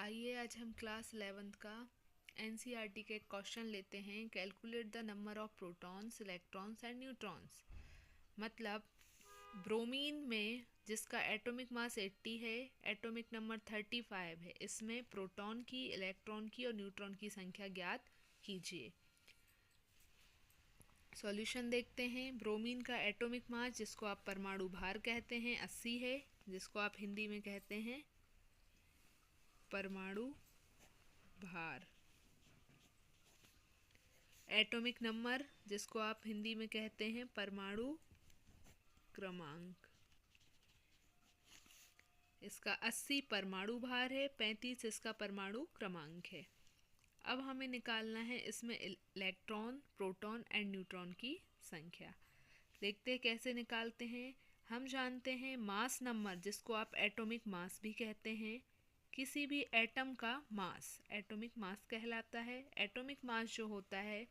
आइए आज हम क्लास 11th का एनसीईआरटी के क्वेश्चन लेते हैं। Calculate the number of protons, electrons and neutrons. मतलब ब्रोमीन में जिसका एटॉमिक मास 80 है, एटॉमिक नंबर 35 है, इसमें प्रोटॉन की, इलेक्ट्रॉन की और न्यूट्रॉन की संख्या ज्ञात कीजिए। सॉल्यूशन देखते हैं। ब्रोमीन का एटॉमिक मास, जिसको आप परमाणु भार कहते हैं, 80 है, जिसको आप हिंदी में कहते हैं परमाणु भार। एटॉमिक नंबर, जिसको आप हिंदी में कहते हैं परमाणु क्रमांक। इसका 80 परमाणु भार है, 35 इसका परमाणु क्रमांक है। अब हमें निकालना है इसमें इलेक्ट्रॉन, प्रोटॉन एंड न्यूट्रॉन की संख्या। देखते हैं कैसे निकालते हैं। हम जानते हैं मास नंबर, जिसको आप एटॉमिक मास भी कहते हैं, किसी भी एटम का मास एटॉमिक मास कहलाता है। एटॉमिक मास जो होता है,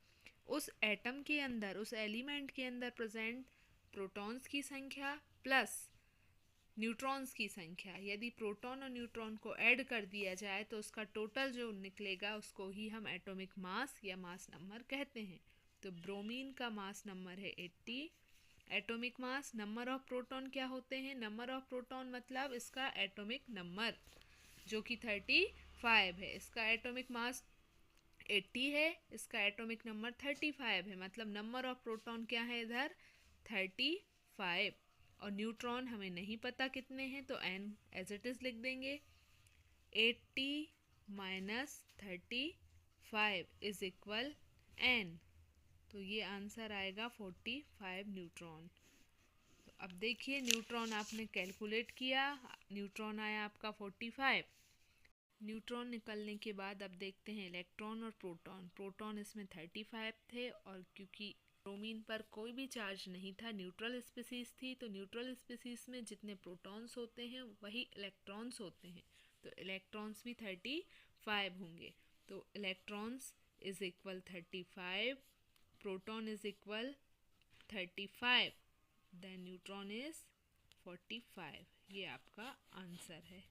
उस एटम के अंदर, उस एलिमेंट के अंदर प्रेजेंट प्रोटॉन्स की संख्या प्लस न्यूट्रॉन्स की संख्या। यदि प्रोटॉन और न्यूट्रॉन को ऐड कर दिया जाए तो उसका टोटल जो निकलेगा उसको ही हम एटॉमिक मास या मास नंबर कहते हैं। तो ब्रोमीन का मास नंबर है 80। Atomic mass, number of proton क्या होते हैं? नंबर ऑफ प्रोटॉन मतलब इसका एटॉमिक नंबर, जो कि 35 है। इसका एटॉमिक मास 80 है, इसका एटॉमिक नंबर 35 है, मतलब नंबर ऑफ प्रोटॉन क्या है इधर? 35। और न्यूट्रॉन हमें नहीं पता कितने हैं, तो n एज इट इज़ लिख देंगे। 80 माइनस 35 इज इक्वल n, तो ये आंसर आएगा 45 न्यूट्रॉन। तो अब देखिए, न्यूट्रॉन आपने कैलकुलेट किया, न्यूट्रॉन आया आपका 45। न्यूट्रॉन निकलने के बाद अब देखते हैं इलेक्ट्रॉन और प्रोटॉन। प्रोटॉन इसमें 35 थे, और क्योंकि ब्रोमीन पर कोई भी चार्ज नहीं था, न्यूट्रल स्पीसीज थी, तो न्यूट्रल स्पीसीज में जितने प्रोटॉन्स होते हैं वही इलेक्ट्रॉन्स होते हैं, तो इलेक्ट्रॉन्स भी 35 होंगे। तो electrons is equal 35, proton is equal 35, then neutron is 45। ये आपका आंसर है।